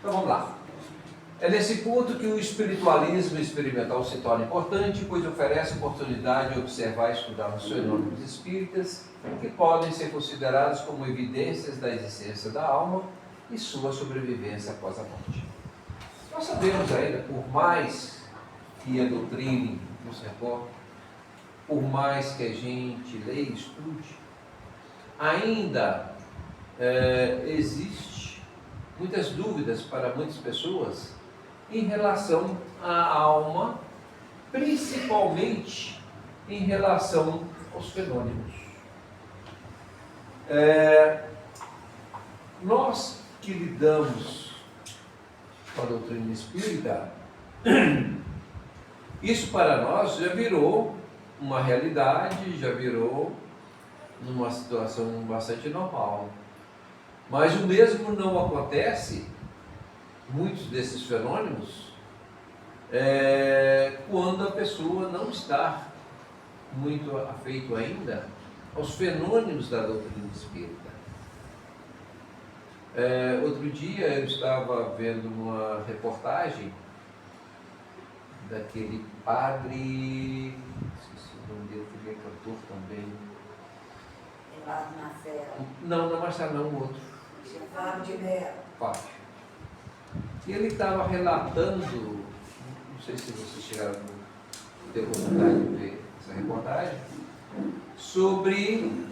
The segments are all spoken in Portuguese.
Então vamos lá. É nesse ponto que o espiritualismo experimental se torna importante, pois oferece oportunidade de observar e estudar os fenômenos espíritas que podem ser considerados como evidências da existência da alma e sua sobrevivência após a morte. Nós sabemos ainda, por mais que a doutrina nos reporte, por mais que a gente leia e estude, ainda existe muitas dúvidas para muitas pessoas em relação à alma, principalmente em relação aos fenômenos. Nós que lidamos com a doutrina espírita, isso para nós já virou uma realidade, já virou numa situação bastante normal. Mas o mesmo não acontece, muitos desses fenômenos, quando a pessoa não está muito afeito ainda aos fenômenos da doutrina espírita. Outro dia eu estava vendo uma reportagem daquele padre, esqueci o nome dele, que ele é cantor também. Eduardo Marcelo. Não, Marcelo não, o outro. Fábio de Mello. Fábio. E ele estava relatando, não sei se vocês chegaram a ter oportunidade de ver essa reportagem, sobre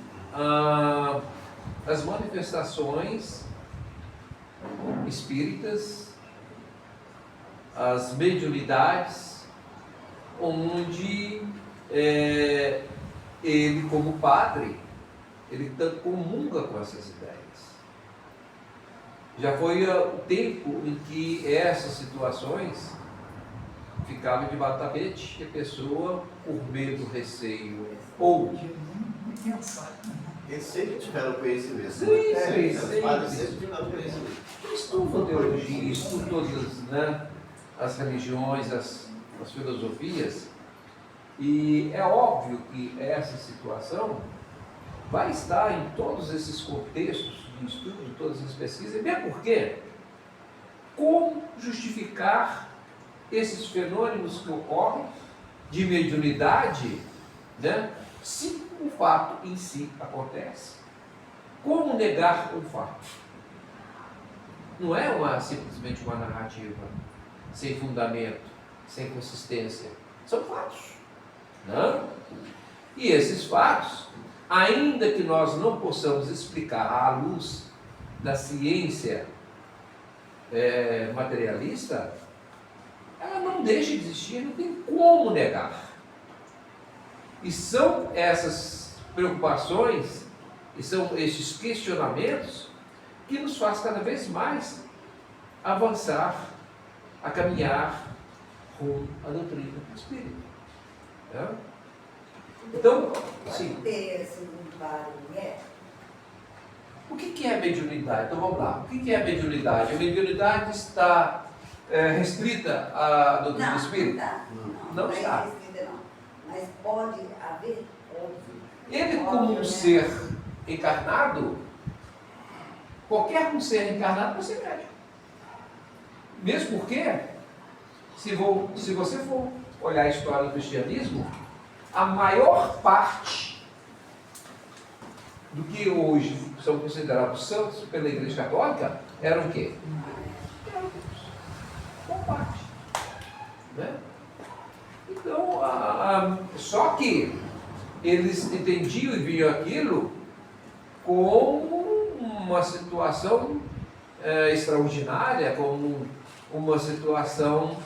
as manifestações espíritas, as mediunidades, onde ele, como padre, ele comunga com essas ideias. Já foi o tempo em que essas situações ficavam debaixo do tapete e a pessoa, por medo, receio ou... Eles sempre tiveram conhecimento. Sim. Os padres sempre tiveram conhecimento. Estudam teologia, estudam todas as religiões, as filosofias, e é óbvio que essa situação vai estar em todos esses contextos de estudo, todas as pesquisas, mesmo porque como justificar esses fenômenos que ocorrem de mediunidade, se o fato em si acontece? Como negar o fato? Não é simplesmente uma narrativa sem fundamento, sem consistência. São fatos. Não? E esses fatos, ainda que nós não possamos explicar à luz da ciência materialista, ela não deixa de existir, não tem como negar. E são essas preocupações, e são esses questionamentos que nos faz cada vez mais avançar, a caminhar rumo à doutrina espírita. Então, sim. O que é mediunidade? Então vamos lá. O que é mediunidade? A mediunidade está restrita à doutrina espírita? Não está. Restrita, não. Mas pode haver, óbvio. Ele, como um ser encarnado, qualquer um ser encarnado pode ser médium. Mesmo porque, se você for olhar a história do cristianismo, a maior parte do que hoje são considerados santos pela Igreja Católica eram o quê? Eram uma parte. Então, só que eles entendiam e viam aquilo como uma situação extraordinária, como uma situação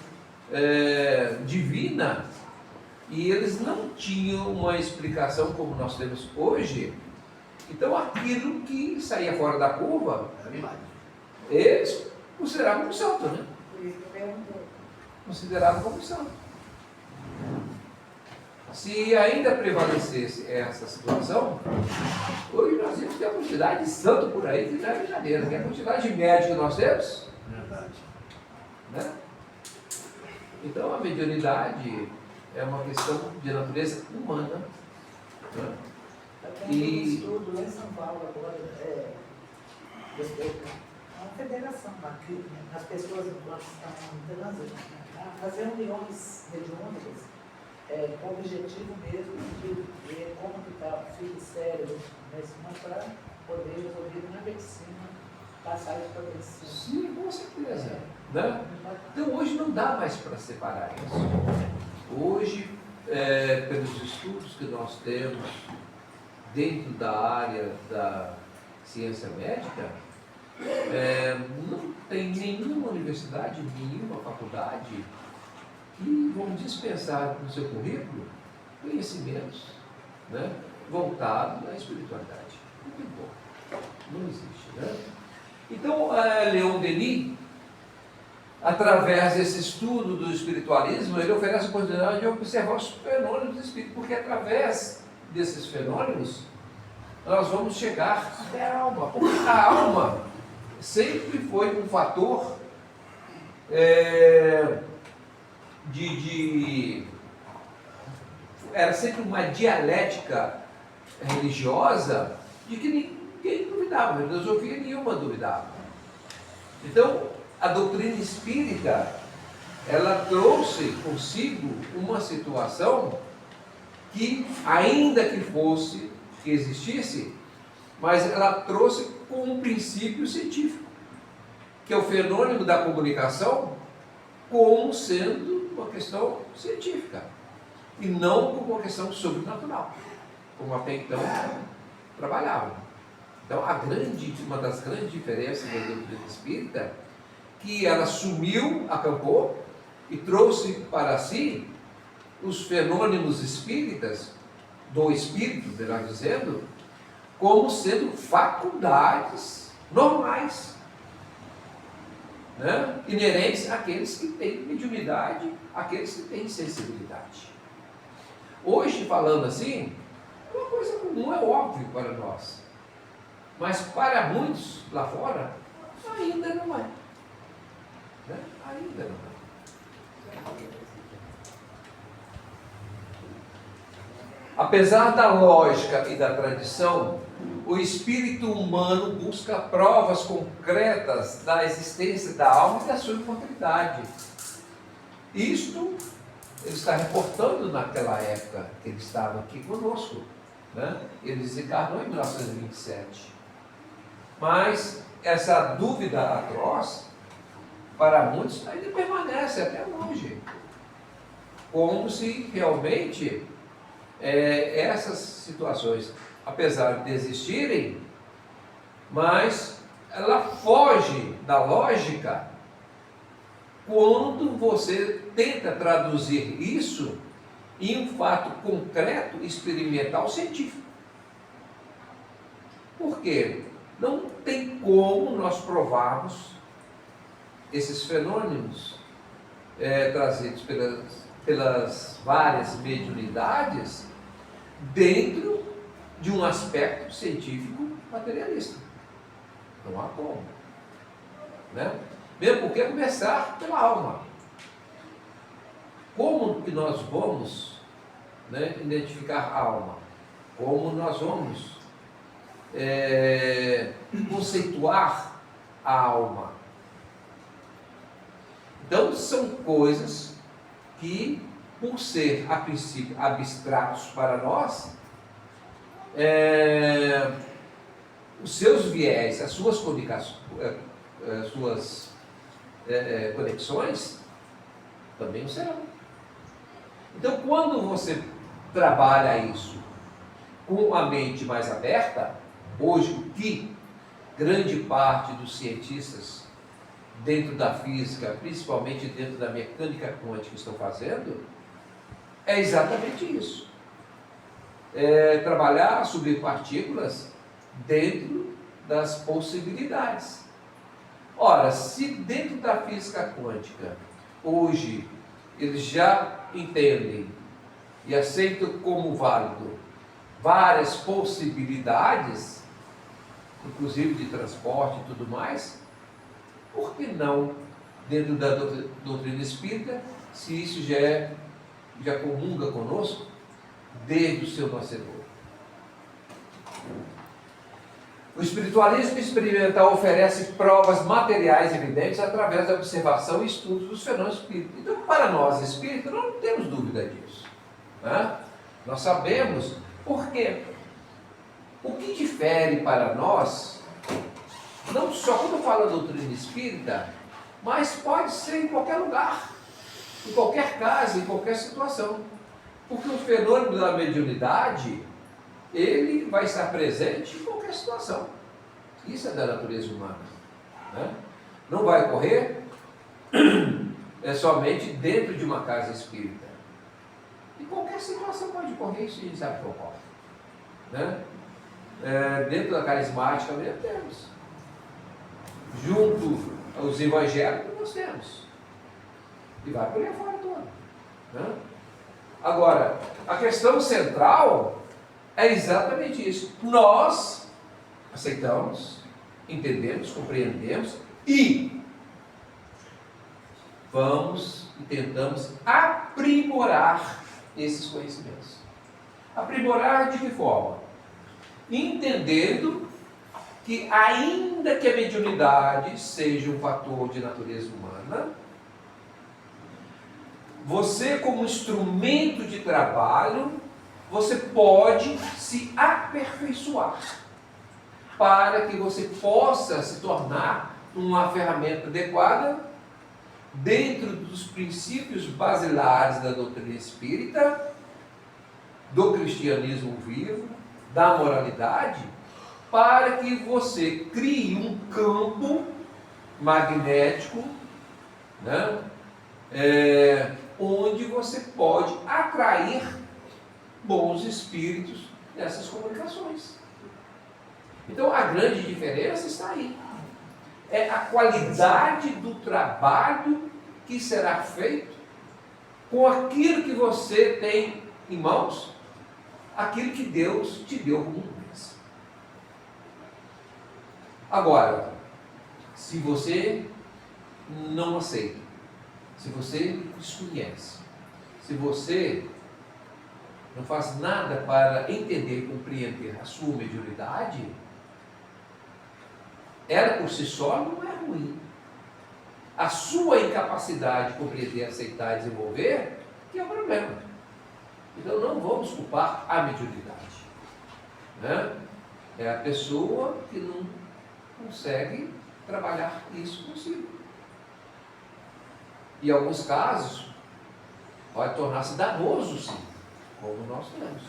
divina, e eles não tinham uma explicação como nós temos hoje. Então aquilo que saía fora da curva, eles consideravam como santo, né? Por isso que eu perguntei. Consideravam como santo. Se ainda prevalecesse essa situação, hoje nós íamos ter a quantidade de santo por aí que não é brincadeira, que a quantidade de médicos que nós temos. Verdade. Né? Então a mediunidade é uma questão de natureza humana. Né? Tem um estudo lá em São Paulo agora, uma federação aqui, né? As pessoas enquanto estão em trânsito, as reuniões mediúnicas, com o objetivo mesmo de ver como que está o fio de cérebro, né? Para poder resolver na medicina, passar isso para a medicina. Sim, com certeza. Né? Então hoje não dá mais para separar isso. Hoje, pelos estudos que nós temos dentro da área da ciência médica, não tem nenhuma universidade, nenhuma faculdade que vão dispensar no seu currículo conhecimentos, né, voltados à espiritualidade. Muito bom. Não existe. Né? Então, Leon Denis, através desse estudo do espiritualismo, ele oferece a oportunidade de observar os fenômenos do espírito, porque através desses fenômenos nós vamos chegar até a alma, porque a alma sempre foi um fator era sempre uma dialética religiosa de que ninguém duvidava, a filosofia nenhuma duvidava. Então, a doutrina espírita, ela trouxe consigo uma situação que, ainda que existisse, mas ela trouxe com um princípio científico, que é o fenômeno da comunicação como sendo uma questão científica, e não como uma questão sobrenatural, como até então trabalhavam. Então, uma das grandes diferenças da doutrina espírita, que ela sumiu, acampou e trouxe para si os fenômenos espíritas, do espírito, melhor dizendo, como sendo faculdades normais, né, inerentes àqueles que têm mediunidade, àqueles que têm sensibilidade. Hoje, falando assim, é uma coisa comum, é óbvio para nós, mas para muitos lá fora, ainda não é. Né? Ainda não é. Apesar da lógica e da tradição, o espírito humano busca provas concretas da existência da alma e da sua imortalidade. Isto ele está reportando naquela época que ele estava aqui conosco. Né? Ele desencarnou em 1927. Mas essa dúvida atroz, para muitos, ainda permanece até hoje. Como se realmente essas situações, apesar de existirem, mas ela foge da lógica quando você tenta traduzir isso em um fato concreto, experimental, científico. Por quê? Não tem como nós provarmos esses fenômenos trazidos pelas várias mediunidades dentro de um aspecto científico materialista. Não há como. Né? Mesmo porque começar pela alma. Como que nós vamos, né, identificar a alma? Como nós vamos conceituar a alma? Então, são coisas que, por ser, a princípio, abstratos para nós, os seus viés, as suas conexões, também o serão. Então, quando você trabalha isso com a mente mais aberta, hoje o que grande parte dos cientistas dentro da física, principalmente dentro da mecânica quântica, estão fazendo, é exatamente isso. Trabalhar subpartículas dentro das possibilidades. Ora, se dentro da física quântica, hoje, eles já entendem e aceitam como válido várias possibilidades, inclusive de transporte e tudo mais, por que não, dentro da doutrina espírita, se isso já comunga conosco desde o seu nascedor? O espiritualismo experimental oferece provas materiais evidentes através da observação e estudo dos fenômenos espíritas. Então, para nós espíritas, não temos dúvida disso. Né? Nós sabemos porque o que difere para nós, não só quando fala da doutrina espírita, mas pode ser em qualquer lugar, em qualquer caso, em qualquer situação. Porque o fenômeno da mediunidade, ele vai estar presente em qualquer situação. Isso é da natureza humana. Né? Não vai ocorrer somente dentro de uma casa espírita. Em qualquer situação pode ocorrer, isso a gente sabe que ocorre. Né? Dentro da carismática mesmo temos. Junto aos evangélicos nós temos. E vai por aí fora todo. Né? Agora, a questão central é exatamente isso. Nós aceitamos, entendemos, compreendemos e vamos e tentamos aprimorar esses conhecimentos. Aprimorar de que forma? Entendendo que ainda que a mediunidade seja um fator de natureza humana, você, como instrumento de trabalho, você pode se aperfeiçoar para que você possa se tornar uma ferramenta adequada dentro dos princípios basilares da doutrina espírita, do cristianismo vivo, da moralidade, para que você crie um campo magnético, né? Onde você pode atrair bons espíritos nessas comunicações. Então a grande diferença está aí. É a qualidade do trabalho que será feito com aquilo que você tem em mãos, aquilo que Deus te deu como bênção. Agora, se você não aceita, se você desconhece, se você não faz nada para entender e compreender a sua mediunidade, ela por si só não é ruim. A sua incapacidade de compreender, aceitar e desenvolver que é o problema. Então não vamos culpar a mediunidade. Né? É a pessoa que não consegue trabalhar isso consigo. Em alguns casos, pode tornar-se danoso, sim, como nós temos.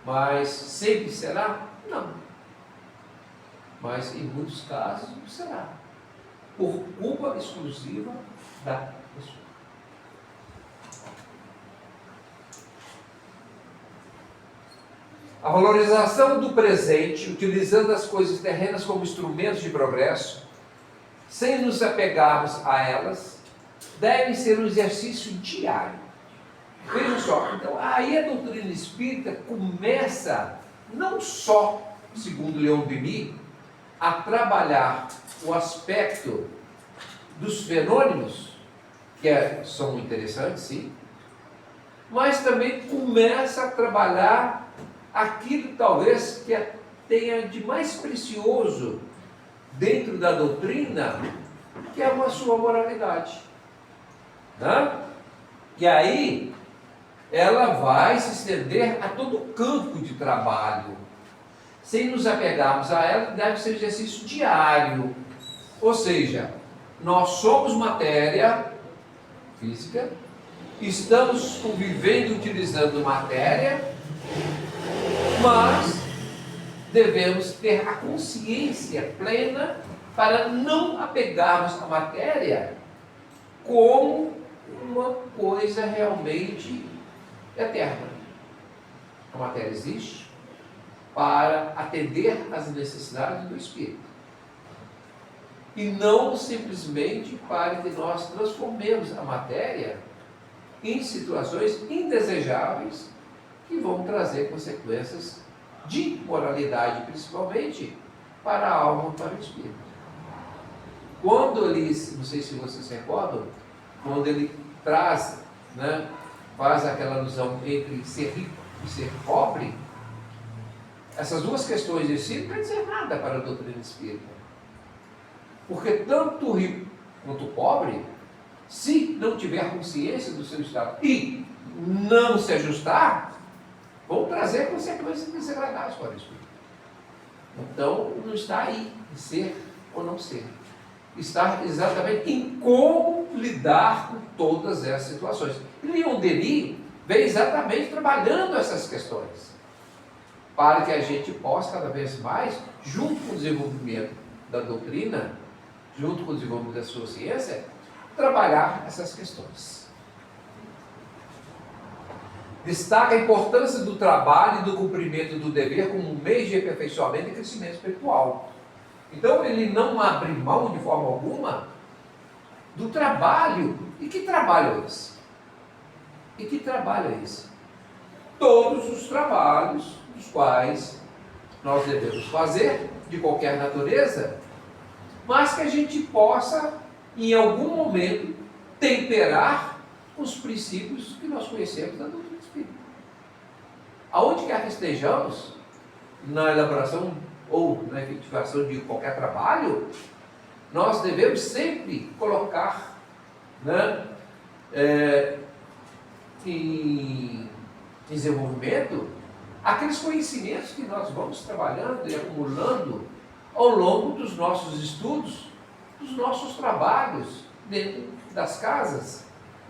Mas sempre será? Não. Mas em muitos casos será. Por culpa exclusiva da pessoa. A valorização do presente, utilizando as coisas terrenas como instrumentos de progresso, sem nos apegarmos a elas, deve ser um exercício diário. Vejam só, então aí a doutrina espírita começa, não só, segundo Leon Denis, a trabalhar o aspecto dos fenômenos, que são interessantes, sim, mas também começa a trabalhar aquilo talvez que tenha de mais precioso dentro da doutrina, que é a sua moralidade. Né? E aí, ela vai se estender a todo o campo de trabalho. Sem nos apegarmos a ela, deve ser exercício diário. Ou seja, nós somos matéria física, estamos convivendo, utilizando matéria, mas devemos ter a consciência plena para não apegarmos à matéria como uma coisa realmente eterna. A matéria existe para atender às necessidades do espírito e não simplesmente para que nós transformemos a matéria em situações indesejáveis que vão trazer consequências de moralidade, principalmente para a alma, para o espírito. Quando ele, não sei se vocês se recordam, quando ele traz, né, faz aquela alusão entre ser rico e ser pobre, essas duas questões de si não quer dizer nada para a doutrina espírita. Porque tanto o rico quanto o pobre, se não tiver consciência do seu estado e não se ajustar, vão trazer consequências desagradáveis para o espírito. Então, não está aí em ser ou não ser. Está exatamente em como lidar com todas essas situações. E Leon Denis vem exatamente trabalhando essas questões, para que a gente possa cada vez mais, junto com o desenvolvimento da doutrina, junto com o desenvolvimento da sua ciência, trabalhar essas questões. Destaca a importância do trabalho e do cumprimento do dever como um meio de aperfeiçoamento e crescimento espiritual. Então ele não abre mão de forma alguma do trabalho. E que trabalho é esse? E que trabalho é esse? Todos os trabalhos dos quais nós devemos fazer, de qualquer natureza, mas que a gente possa, em algum momento, temperar os princípios que nós conhecemos da doutrina espírita. Aonde quer que estejamos, na elaboração ou na efetivação de qualquer trabalho, nós devemos sempre colocar, né, em desenvolvimento aqueles conhecimentos que nós vamos trabalhando e acumulando ao longo dos nossos estudos, dos nossos trabalhos dentro das casas,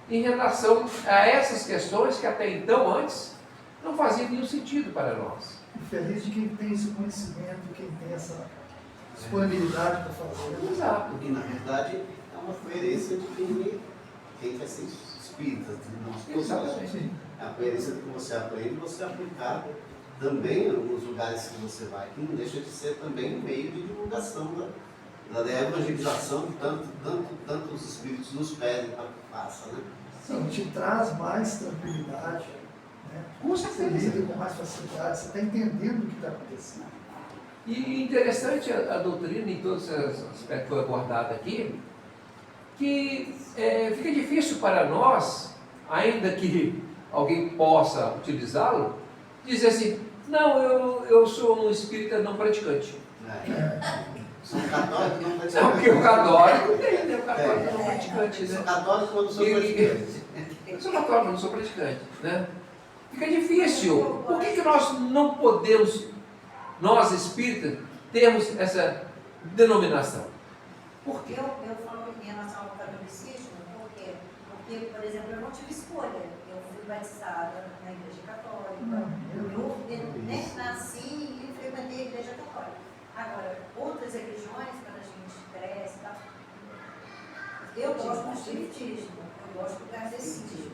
em relação a essas questões que até então, antes, não faziam nenhum sentido para nós. Feliz de quem tem esse conhecimento, quem tem essa disponibilidade para fazer. Exato. Porque, na verdade, é uma coerência de quem quer ser espírita, de nós todos. Exatamente. É a coerência do que você aprende, você aplicar também nos lugares que você vai, que não deixa de ser também um meio de divulgação da evangelização que tanto os espíritos nos pedem para que faça, né? Sim, te traz mais tranquilidade, né? Com Você certeza. lida com mais facilidade, você está entendendo o que está acontecendo. E interessante a doutrina, em todos os aspectos que foi abordado aqui, que fica difícil para nós, ainda que alguém possa utilizá-lo, dizer assim, não, eu sou um espírita não praticante. Sou católico, não praticante. Não, porque o católico tem, né? O católico não praticante, Sou né? católico, mas não sou praticante. Eu sou católico, não sou praticante, né? Fica difícil. Por que nós não podemos, nós espíritas, termos essa denominação? Por quê? Eu falo em relação ao catolicismo, porque, por exemplo, eu não tive escolha. Eu fui batizada na Igreja Católica. Eu nasci e frequentei a Igreja Católica. Agora, outras religiões, quando a gente cresce e tal, eu gosto do espiritismo, eu gosto do kardecismo.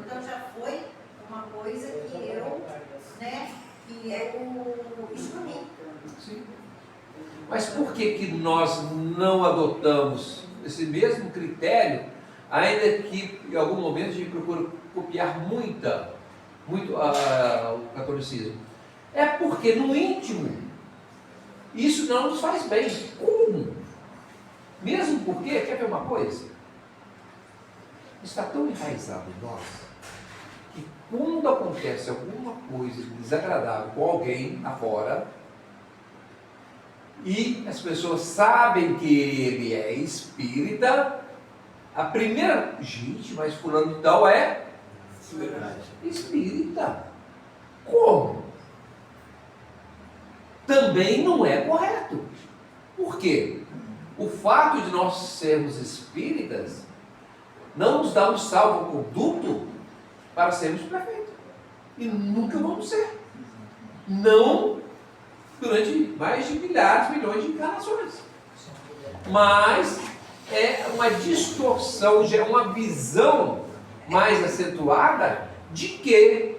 Então já foi uma coisa que eu escolhi. Sim. Mas por que nós não adotamos esse mesmo critério, ainda que em algum momento a gente procura copiar muito o catolicismo? É porque no íntimo isso não nos faz bem. Como? Mesmo porque, quer ver uma coisa? Está tão enraizado em nós que quando acontece alguma coisa desagradável com alguém afora, e as pessoas sabem que ele é espírita, a primeira, gente, mas fulano de tal é espírita. Como? Também não é correto. Por quê? O fato de nós sermos espíritas não nos dá um salvo-conduto para sermos perfeitos. E nunca vamos ser. Não durante mais de milhares, milhões de encarnações. Mas é uma distorção, já é uma visão mais acentuada de que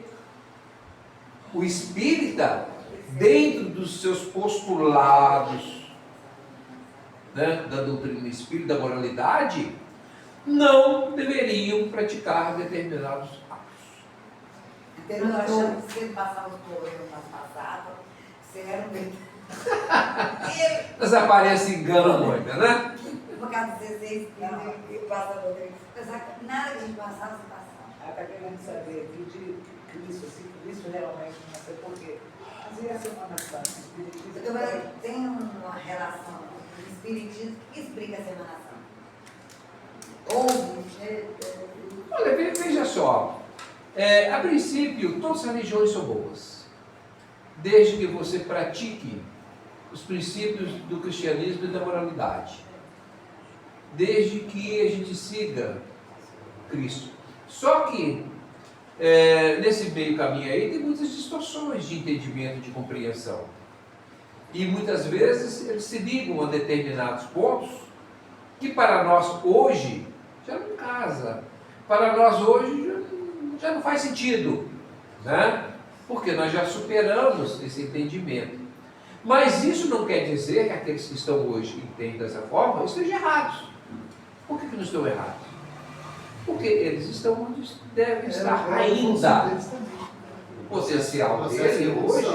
o espírita, dentro dos seus postulados, né, da doutrina espírita, da moralidade, não deveriam praticar determinados atos. Eu não achando que você passava os problemas passados, você era um bem. As aparências enganam muito, né? Por causa de 16 anos, eu passava o tempo. Nada que a gente passava, você passava. está querendo saber aqui de Cristo, se Cristo realmente nasceu, porque mas e a Semana Santa? O Espiritismo Porque tem uma relação com o Espiritismo que explica a Semana Santa. Olha, veja só. A princípio, todas as religiões são boas, desde que você pratique os princípios do cristianismo e da moralidade, desde que a gente siga Cristo. Só que nesse meio caminho aí tem muitas distorções de entendimento, de compreensão, e muitas vezes eles se ligam a determinados pontos que para nós hoje já não casa, para nós hoje já não faz sentido, né? Porque nós já superamos esse entendimento. Mas isso não quer dizer que aqueles que estão hoje e entendem dessa forma estejam errados. Por que não estão errados? Porque eles estão onde devem estar ainda. O potencial dele hoje.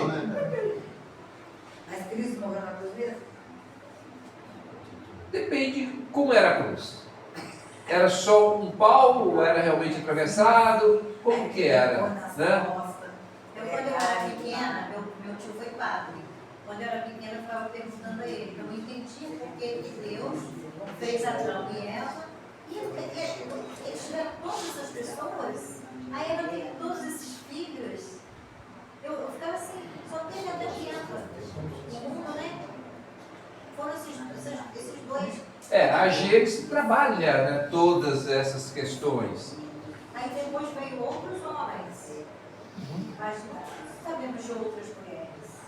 Mas Cristo morreu na cruz mesmo? Depende como era a cruz. Era só um pau ou era realmente atravessado? Como que era? Né? Quando eu era pequena, meu tio foi padre. Quando eu era pequena, eu ficava perguntando a ele. Eu não entendi por que Deus fez Adão e Eva. E eles tiveram todas essas pessoas. Aí ela teve todos esses filhos. Eu ficava assim, só teve Adão e Eva. O mundo, né? Foram esses dois. A Gênesis trabalha, né, todas essas questões. Aí depois veio outros homens. Mas sabemos de outras mulheres.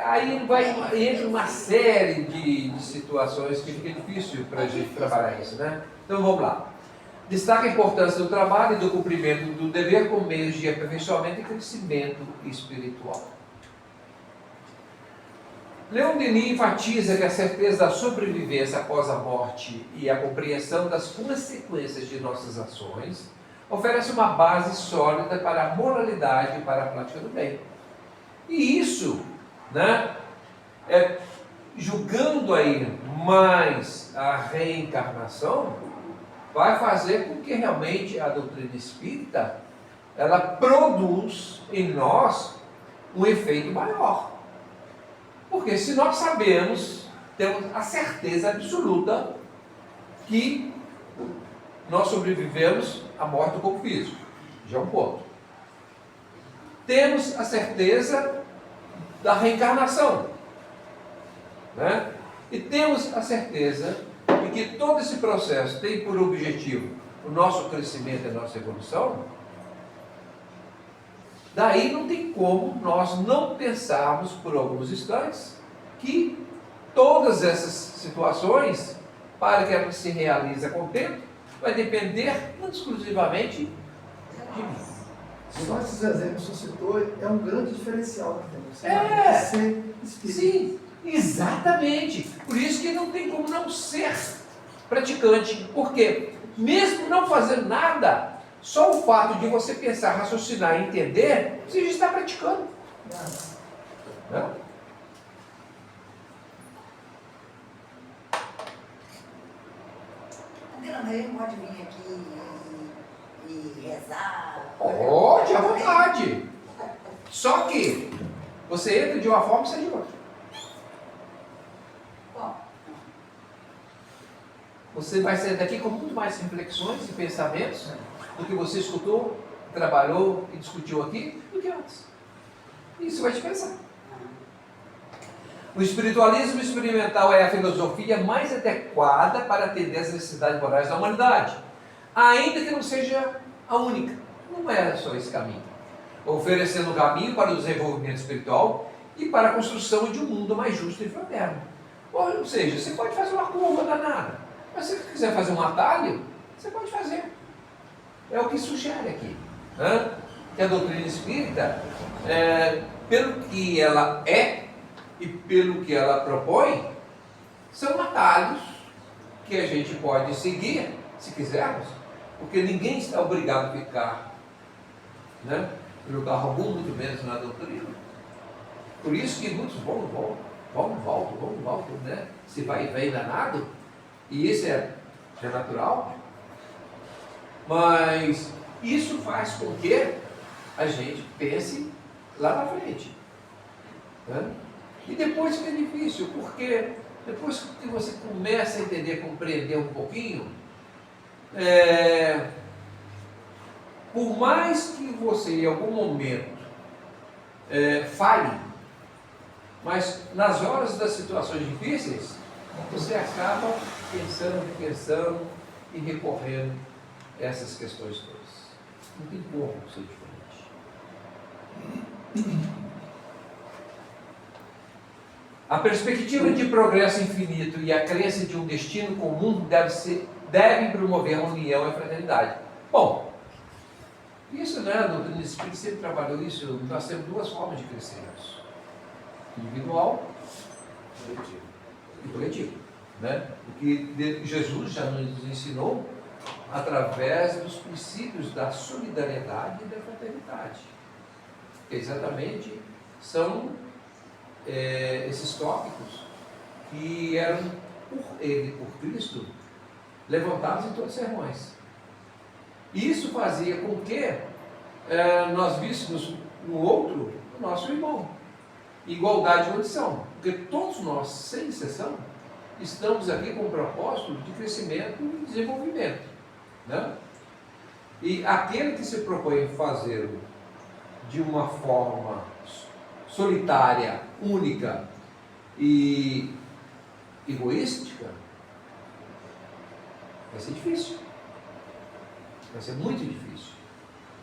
Aí entra uma série de situações que fica difícil para a gente trabalhar isso, né? Então vamos lá. Destaca a importância do trabalho e do cumprimento do dever como meios de aperfeiçoamento e crescimento espiritual. Leon Denis enfatiza que a certeza da sobrevivência após a morte e a compreensão das consequências de nossas ações oferece uma base sólida para a moralidade e para a prática do bem. E isso, né, julgando aí mais a reencarnação, vai fazer com que realmente a doutrina espírita ela produz em nós um efeito maior. Porque se nós sabemos, temos a certeza absoluta que nós sobrevivemos à morte do corpo físico, já é um ponto. Temos a certeza da reencarnação, né? E temos a certeza de que todo esse processo tem por objetivo o nosso crescimento e a nossa evolução. Daí não tem como nós não pensarmos por alguns instantes que todas essas situações, para que elas se realizem com o tempo, vai depender exclusivamente de mim. Só esses exemplos que você citou é um grande diferencial que temos. Ser espírita. Sim, exatamente. Por isso que não tem como não ser praticante. Porque mesmo não fazendo nada, só o fato de você pensar, raciocinar e entender, você já está praticando. Né? Mas ele pode vir aqui e rezar. Pode, à vontade. Só que você entra de uma forma e sai de outra. Bom, Você vai sair daqui com muito mais reflexões e pensamentos do que você escutou, trabalhou e discutiu aqui do que antes. Isso vai te pensar. O espiritualismo experimental é a filosofia mais adequada para atender às necessidades morais da humanidade, ainda que não seja a única. Não é só esse caminho. Oferecendo um caminho para o desenvolvimento espiritual e para a construção de um mundo mais justo e fraterno. Ou seja, você pode fazer uma curva danada, mas se você quiser fazer um atalho, você pode fazer. É o que sugere aqui, né? Que a doutrina espírita, pelo que ela é e pelo que ela propõe, são atalhos que a gente pode seguir, se quisermos, porque ninguém está obrigado a ficar, né, em lugar algum, muito menos na doutrina. Por isso que muitos vão, né? Se vai e vem danado, e isso é natural. Mas isso faz com que a gente pense lá na frente. Né? E depois fica difícil, porque depois que você começa a entender, compreender um pouquinho, por mais que você em algum momento falhe, mas nas horas das situações difíceis, você acaba pensando e recorrendo a essas questões todas. Não tem como ser diferente. A perspectiva de progresso infinito e a crença de um destino comum devem promover a união e a fraternidade. Bom, isso, né, a doutrina do Espírito sempre trabalhou isso. Nós temos duas formas de crescermos: individual e coletivo. Né? O que Jesus já nos ensinou através dos princípios da solidariedade e da fraternidade. Que exatamente são esses tópicos que eram por ele, por Cristo, levantados em todos os sermões. E isso fazia com que nós víssemos no outro o nosso irmão. Igualdade de condição. Porque todos nós, sem exceção, estamos aqui com o propósito de crescimento e desenvolvimento. Né? E aquele que se propõe fazer de uma forma solitária, única e egoística, vai ser difícil. Vai ser muito difícil.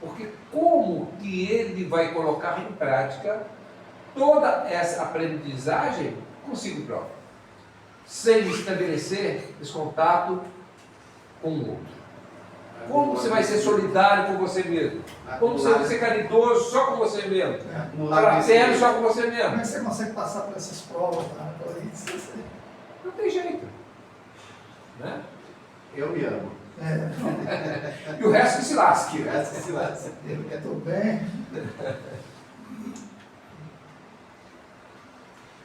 Porque como que ele vai colocar em prática toda essa aprendizagem consigo próprio, sem estabelecer esse contato com o outro? Como você vai ser solidário com você mesmo? Como você vai ser caridoso só com você mesmo? Fraterno só com você Como mesmo? é que você consegue passar por essas provas? Tá? Não tem jeito. Né? Eu me amo. E o resto que se lasque. Essa se lasca. Eu que estou bem.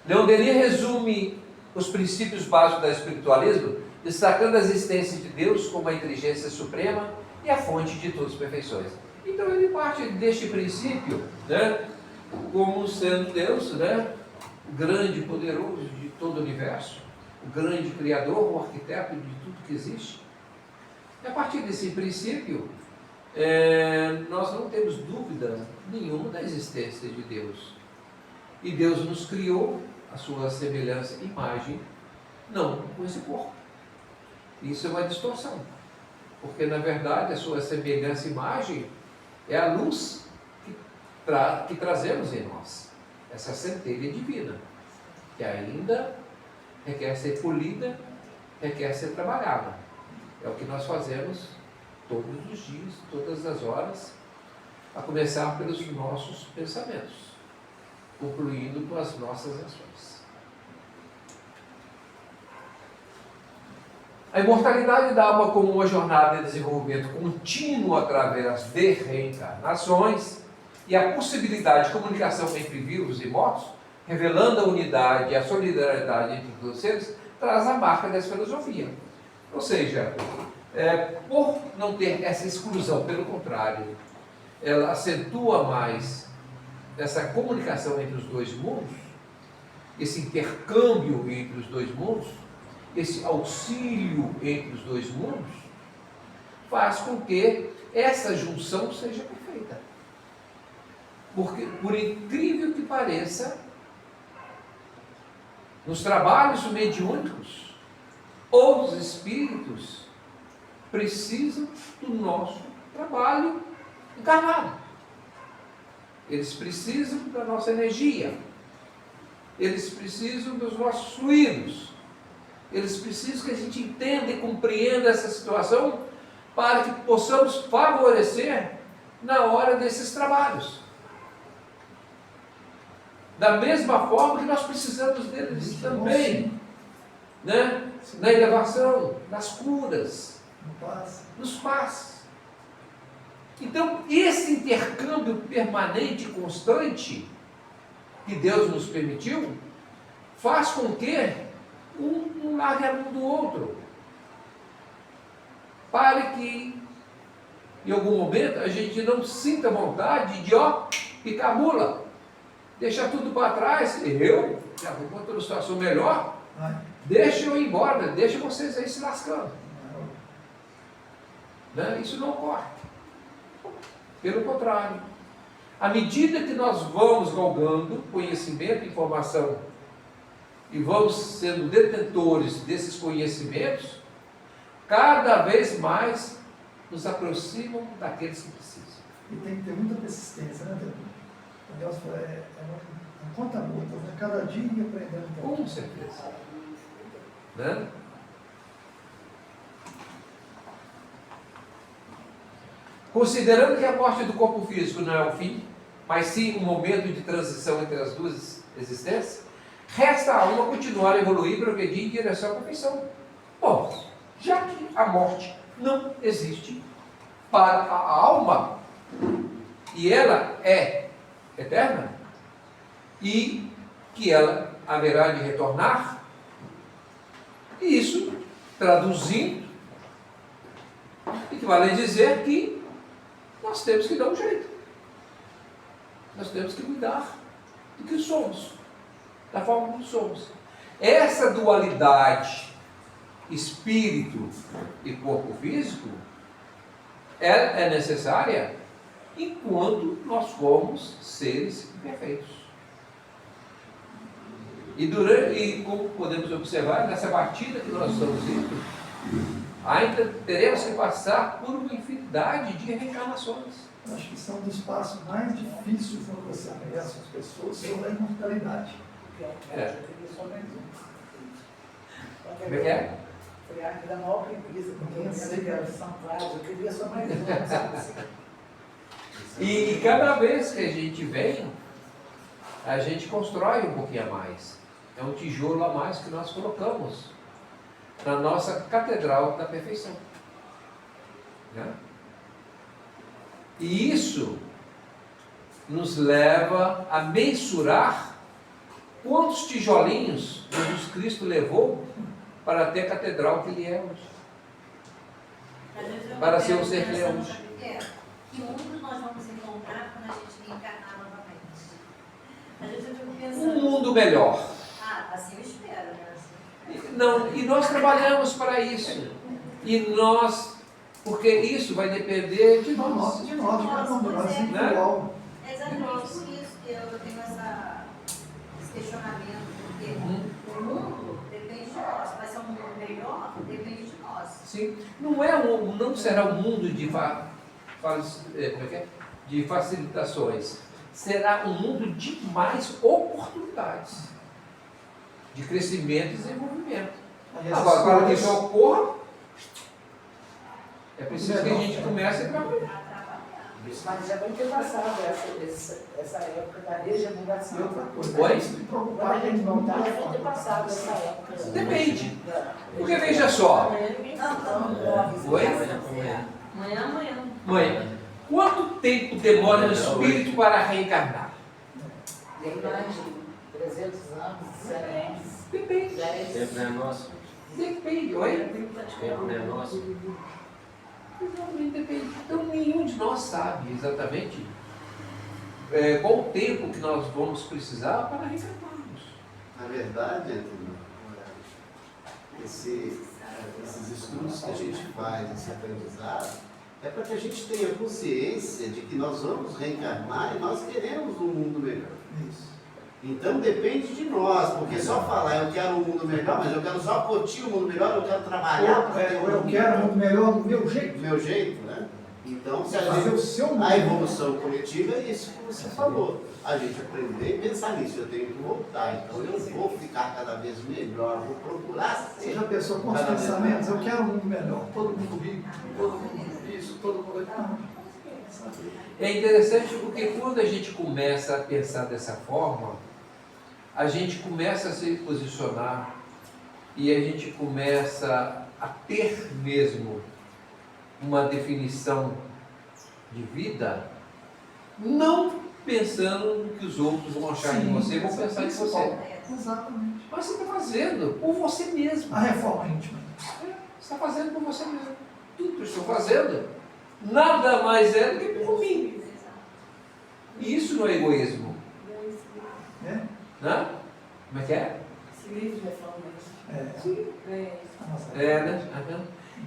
Leon Denis resume os princípios básicos do espiritualismo, destacando a existência de Deus como a inteligência suprema e a fonte de todas as perfeições. Então ele parte deste princípio, né, como sendo Deus, né, o grande, poderoso de todo o universo, o grande criador, o arquiteto de tudo que existe. E a partir desse princípio, nós não temos dúvida nenhuma da existência de Deus. E Deus nos criou a sua semelhança e imagem, não com esse corpo. Isso é uma distorção, porque na verdade a sua semelhança e imagem é a luz que trazemos em nós, essa centelha divina, que ainda requer ser polida, requer ser trabalhada. É o que nós fazemos todos os dias, todas as horas, a começar pelos nossos pensamentos, concluindo com as nossas ações. A imortalidade da alma como uma jornada de desenvolvimento contínuo através de reencarnações e a possibilidade de comunicação entre vivos e mortos, revelando a unidade e a solidariedade entre todos os seres, traz a marca dessa filosofia. Ou seja, por não ter essa exclusão, pelo contrário, ela acentua mais essa comunicação entre os dois mundos, esse intercâmbio entre os dois mundos, esse auxílio entre os dois mundos, faz com que essa junção seja perfeita. Porque, por incrível que pareça, nos trabalhos mediúnicos, os espíritos precisam do nosso trabalho encarnado. Eles precisam da nossa energia. Eles precisam dos nossos fluidos. Eles precisam que a gente entenda e compreenda essa situação para que possamos favorecer na hora desses trabalhos. Da mesma forma que nós precisamos deles também, né? Na elevação, nas curas, nos passes. Então, esse intercâmbio permanente e constante que Deus nos permitiu, faz com que um largue a mão do outro, para que em algum momento, a gente não sinta vontade de, picar a mula, deixar tudo para trás. Eu já vou encontrar uma situação melhor, deixa eu ir embora, deixa vocês aí se lascando. Né? Isso não ocorre. Pelo contrário, à medida que nós vamos galgando conhecimento, informação, e vamos sendo detentores desses conhecimentos, cada vez mais nos aproximam daqueles que precisam. E tem que ter muita persistência, né, Deus? O Deus é uma conta gota, né? Cada dia ir aprendendo um pouco. Com certeza. Né? Considerando que a morte do corpo físico não é o fim, mas sim um momento de transição entre as duas existências, resta a alma continuar a evoluir e progredir em direção à perfeição. Bom, já que a morte não existe para a alma, e ela é eterna, e que ela haverá de retornar, e isso, traduzindo, equivale a dizer que nós temos que dar um jeito. Nós temos que cuidar do que somos, da forma como somos. Essa dualidade espírito e corpo físico é necessária enquanto nós somos seres imperfeitos. E como podemos observar, nessa batida que nós estamos indo, ainda teremos que passar por uma infinidade de reencarnações. Acho que são dos passos mais difíceis quando você conhece as pessoas sobre a imortalidade. É. Eu queria só mais um. Como é que é? Foi a da maior preguiça, porque eu sei que são vários, eu queria só mais um, sabe assim? E cada vez que a gente vem, a gente constrói um pouquinho a mais. É um tijolo a mais que nós colocamos na nossa catedral da perfeição. Né? E isso nos leva a mensurar quantos tijolinhos Jesus Cristo levou para ter a catedral que ele é hoje. Para ser um ser que ele é hoje. Que mundo nós vamos encontrar quando a gente reencarnar novamente? Às vezes eu fico pensando. Um mundo melhor. Assim eu espero, né? Não, e nós trabalhamos para isso. E nós, porque isso vai depender de nós. De nós, cada um de nós, Né? individual. É exatamente por isso que eu tenho esse questionamento, porque o mundo depende de nós. Vai ser um mundo melhor, depende de nós. Sim. Não será um mundo de facilitações. Será um mundo de mais oportunidades de crescimento e desenvolvimento. Agora, para que isso ocorra, é preciso que a gente comece a trabalhar. Mas já vai ter passado essa época da regeneração. E outra coisa, Oi? se Quando preocupar a com gente voltar, já vai ter mundo. passado essa época. Depende. Porque veja só. Oi? Mãe, quanto tempo demora o espírito para reencarnar? Bem mais de 300 anos, 100 anos. Depende. Tempo não é nosso. Depende. Oi? Tempo não é nosso. Realmente depende. Então nenhum de nós sabe exatamente qual o tempo que nós vamos precisar para reencarnarmos. Na verdade, Antônio, esses estudos que a gente faz, esse aprendizado, é para que a gente tenha consciência de que nós vamos reencarnar e nós queremos um mundo melhor. Isso. Então depende de nós, porque só falar eu quero um mundo melhor, mas eu quero só curtir um mundo melhor, eu quero trabalhar para ter um Eu mundo quero melhor. muito melhor do meu jeito. Do meu jeito, né? Então, se a Fazer o gente, seu mundo. a evolução coletiva é isso que você falou. A gente aprender e pensar nisso, eu tenho que voltar. Então eu vou ficar cada vez melhor, vou procurar Você ser. já pensou com os cada vez pensamentos? Eu mais. quero um mundo melhor, todo mundo rico, todo mundo isso, todo mundo. Não. É interessante porque quando a gente começa a pensar dessa forma, a gente começa a se posicionar e a gente começa a ter mesmo uma definição de vida, não pensando no que os outros vão achar de você, vão pensar em você. Exatamente. Mas você está fazendo por você mesmo. A reforma íntima. Você está fazendo por você mesmo. Tudo que eu estou fazendo nada mais é do que por mim. E isso não é egoísmo. Né? Né? Como é que é? Esse livro reforma isso. Né?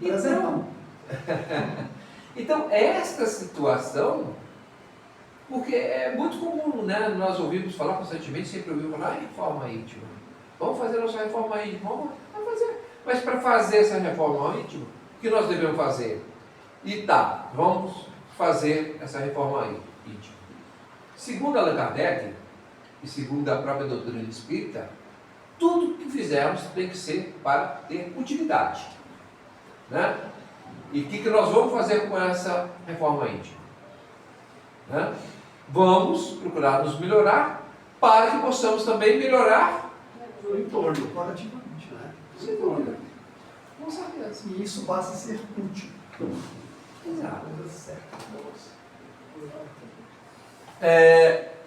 Então, então, esta situação, porque é muito comum, né? Nós ouvimos falar constantemente, sempre ouvimos falar, reforma íntima. Vamos fazer nossa reforma íntima, vamos fazer. Mas para fazer essa reforma íntima, o que nós devemos fazer? E tá, vamos fazer essa reforma íntima. Segundo Allan Kardec, e segundo a própria doutrina espírita, tudo que fizermos tem que ser para ter utilidade. Né? E o que nós vamos fazer com essa reforma íntima? Né? Vamos procurar nos melhorar para que possamos também melhorar o entorno. Corporativamente. Sem dúvida. Com certeza. E isso passa a ser útil. Exato. Coisa certa.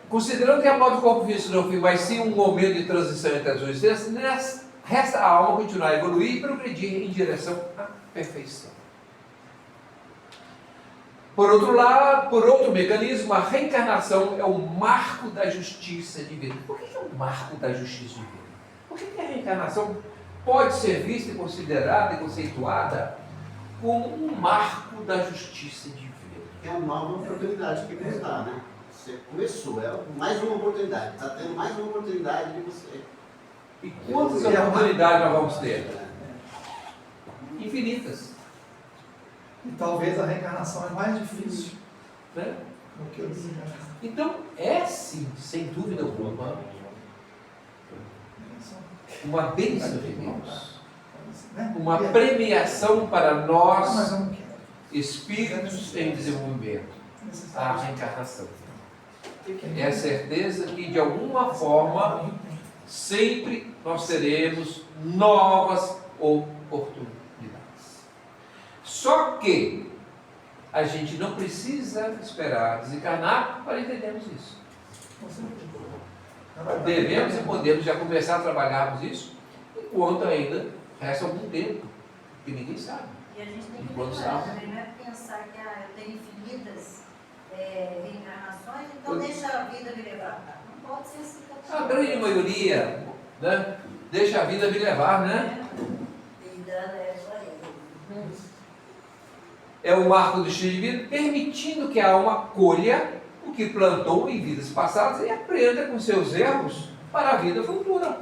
Considerando que a modo do corpo físico não foi mais sim um momento de transição entre as duas existências, resta a alma continuar a evoluir e progredir em direção à perfeição. Por outro lado, por outro mecanismo, a reencarnação é o marco da justiça divina. Por que é o marco da justiça divina? Por que a reencarnação pode ser vista e considerada e conceituada como um marco da justiça divina? É uma nova oportunidade que nos dá, né? Você começou, é mais uma oportunidade. Está tendo mais uma oportunidade de você. E quantas oportunidades nós vamos ter? Infinitas. E talvez a reencarnação é mais difícil Né? do que o desencarnação. Então, é sim, sem dúvida alguma, uma bênção de Deus. Né? Uma premiação para nós, Mas eu não quero. espíritos em desenvolvimento. A reencarnação. É a certeza que, de alguma forma, sempre nós teremos novas oportunidades. Só que a gente não precisa esperar desencarnar para entendermos isso. Devemos e podemos já começar a trabalharmos isso enquanto ainda resta algum tempo, que ninguém sabe. E a gente tem que Enquanto lembrar sabe. também, não é pensar que eu tenho infinitas reencarnações, então deixa a vida me levar. Não pode ser assim também. A grande maioria, né, deixa a vida me levar, né? É o marco do destino divino, permitindo que a alma colha o que plantou em vidas passadas e aprenda com seus erros para a vida futura.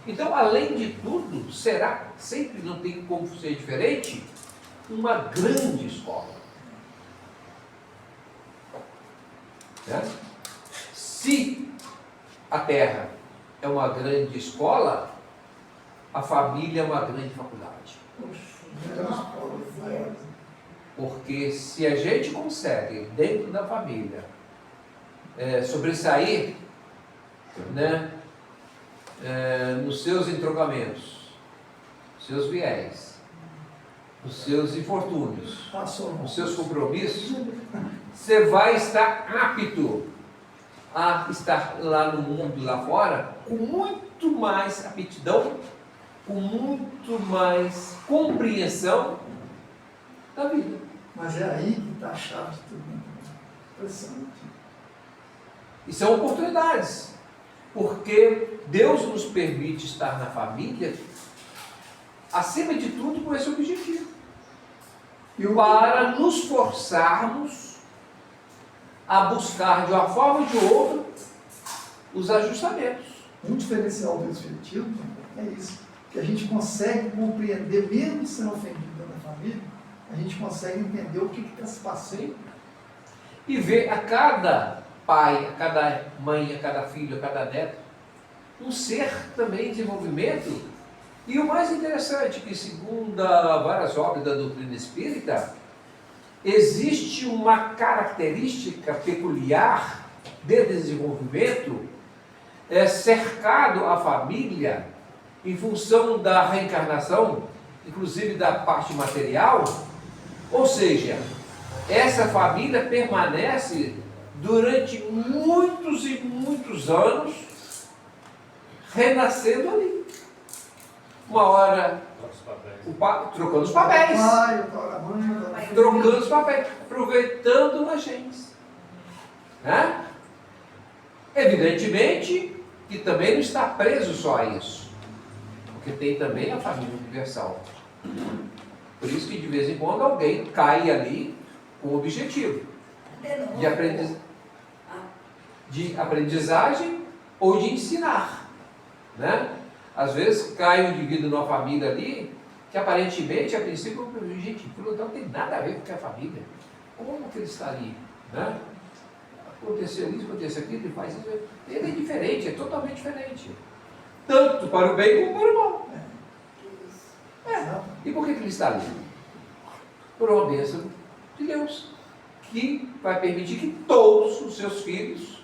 Então, além de tudo, será, sempre não tem como ser diferente, uma grande escola. Né? Se a Terra é uma grande escola, a família é uma grande faculdade. Porque se a gente consegue, dentro da família, sobressair, né, nos seus entrocamentos, seus viés, nos seus infortúnios, nos seus compromissos, você vai estar apto a estar lá no mundo, lá fora, com muito mais aptidão, com muito mais compreensão da vida. Mas é aí que está a chave de tudo. Impressionante. E são oportunidades, porque Deus nos permite estar na família, acima de tudo, com esse objetivo. Para nos forçarmos a buscar, de uma forma ou de outra, os ajustamentos. Um diferencial do Espiritismo é isso, que a gente consegue compreender, mesmo sendo ofendido dentro da família, a gente consegue entender o que está se passando. E ver a cada pai, a cada mãe, a cada filho, a cada neto, um ser também em desenvolvimento. E o mais interessante é que, segundo várias obras da doutrina espírita, existe uma característica peculiar de desenvolvimento, cercado a família, em função da reencarnação, inclusive da parte material, ou seja, essa família permanece durante muitos e muitos anos renascendo ali. Uma hora Trocando os papéis. Pai, a mãe, Trocando os papéis. Aproveitando a gente. Né? Evidentemente que também não está preso só a isso. Porque tem também a família universal. Por isso que de vez em quando alguém cai ali com o objetivo de aprendizagem ou de ensinar. Né? Às vezes cai um indivíduo numa família ali que aparentemente, a princípio, gente, aquilo não tem nada a ver com a família. Como que ele está ali? Né? Aconteceu isso, aconteceu aquilo, ele faz isso. Ele é diferente, é totalmente diferente. Tanto para o bem como para o mal. E por que ele está ali? Por uma bênção de Deus, que vai permitir que todos os seus filhos,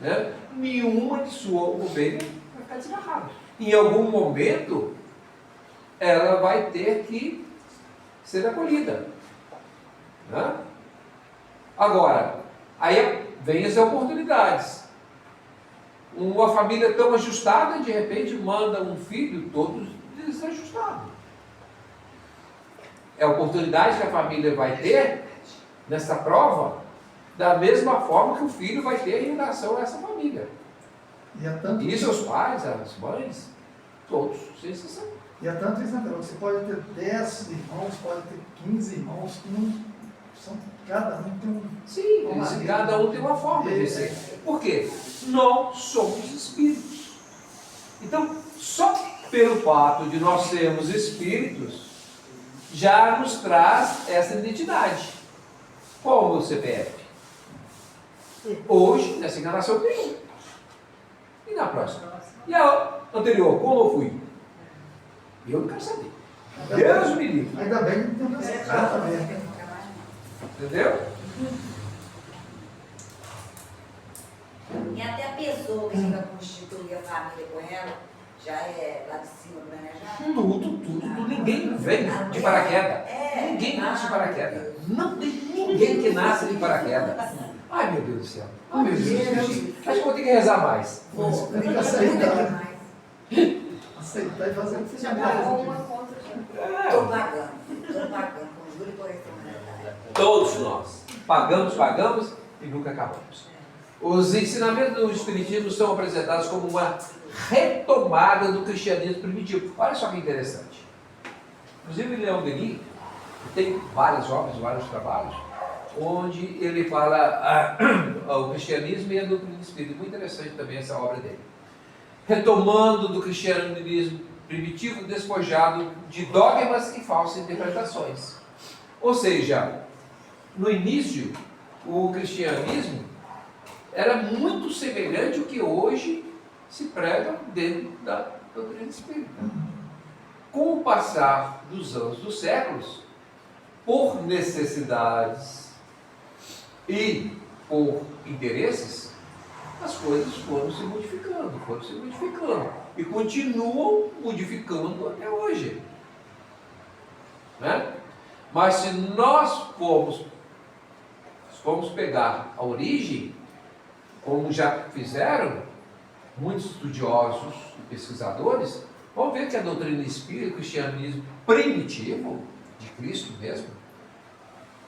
né, nenhuma de sua ovelha vai ficar desgarrada. Em algum momento, ela vai ter que ser acolhida. Né? Agora, aí vem as oportunidades. Uma família tão ajustada, de repente, manda um filho todo desajustado. É a oportunidade que a família vai ter nessa prova, da mesma forma que o filho vai ter em relação a essa família. E seus pais, as mães, todos, sem exceção. E é tanto isso, né, você pode ter 10 irmãos, pode ter 15 irmãos, que não são, cada um tem um... Sim, cada um tem uma forma de ser. Por quê? Nós somos espíritos. Então, só pelo fato de nós sermos espíritos, já nos traz essa identidade. Como o CPF? Hoje, nessa encarnação, tem um. E na próxima? E a anterior, como eu fui? Eu não quero saber. Deus me livre. Ainda bem que não tem essa também. Entendeu? E até a pessoa que chega a constituir a família com ela, já é lá de cima planejado? Tudo. Ninguém vem de paraquedas. Ninguém nasce de paraquedas. Não tem ninguém que nasce de paraquedas. Ai, meu Deus do céu. Ai, meu Deus do céu. Acho que vou ter que rezar mais. Tem que aceitar. Aceitar e fazer o que você já pagou uma faz. conta já. Estou pagando, com juro e correção monetária. Todos nós pagamos e nunca acabamos. Os ensinamentos do Espiritismo são apresentados como uma retomada do cristianismo primitivo. Olha só que interessante. Inclusive, Leon Denis tem várias obras, vários trabalhos, onde ele fala o cristianismo e a doutrina espírita. Muito interessante também essa obra dele. Retomando do cristianismo primitivo, despojado de dogmas e falsas interpretações. Ou seja, no início, o cristianismo era muito semelhante ao que hoje se prega dentro da doutrina espírita. Com o passar dos anos, dos séculos, por necessidades e por interesses, as coisas foram se modificando e continuam modificando até hoje. Né? Mas se nós formos pegar a origem, como já fizeram muitos estudiosos e pesquisadores, vão ver que a doutrina espírita, o cristianismo primitivo, de Cristo mesmo,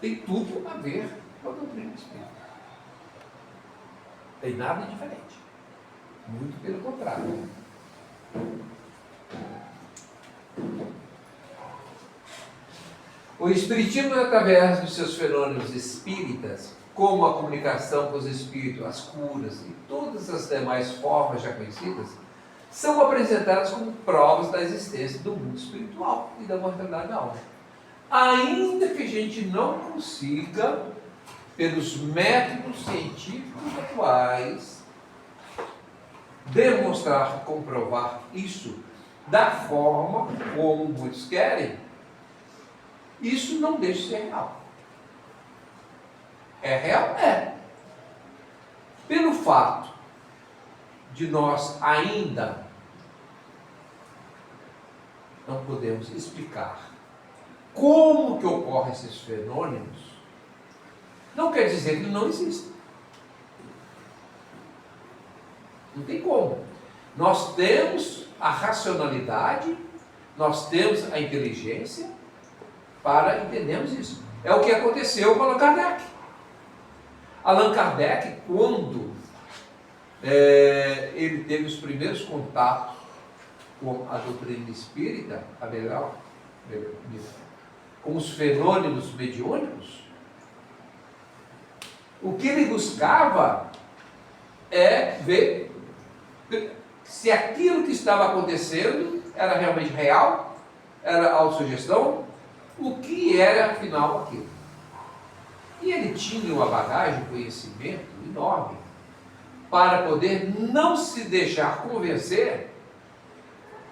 tem tudo a ver com a doutrina espírita. Tem nada diferente. Muito pelo contrário. O Espiritismo, através dos seus fenômenos espíritas, como a comunicação com os espíritos, as curas e todas as demais formas já conhecidas, são apresentadas como provas da existência do mundo espiritual e da mortalidade da alma. Ainda que a gente não consiga, pelos métodos científicos atuais, demonstrar, comprovar isso da forma como muitos querem, isso não deixa de ser real. É real? É. Pelo fato de nós ainda não podemos explicar como que ocorrem esses fenômenos, não quer dizer que não existem. Não tem como. Nós temos a racionalidade, Nós temos a inteligência para entendermos isso. É o que aconteceu com Allan Kardec. Allan Kardec, quando ele teve os primeiros contatos com a doutrina espírita, com os fenômenos mediúnicos, o que ele buscava é ver se aquilo que estava acontecendo era realmente real, era autossugestão, o que era afinal aquilo. E ele tinha uma bagagem, um conhecimento enorme para poder não se deixar convencer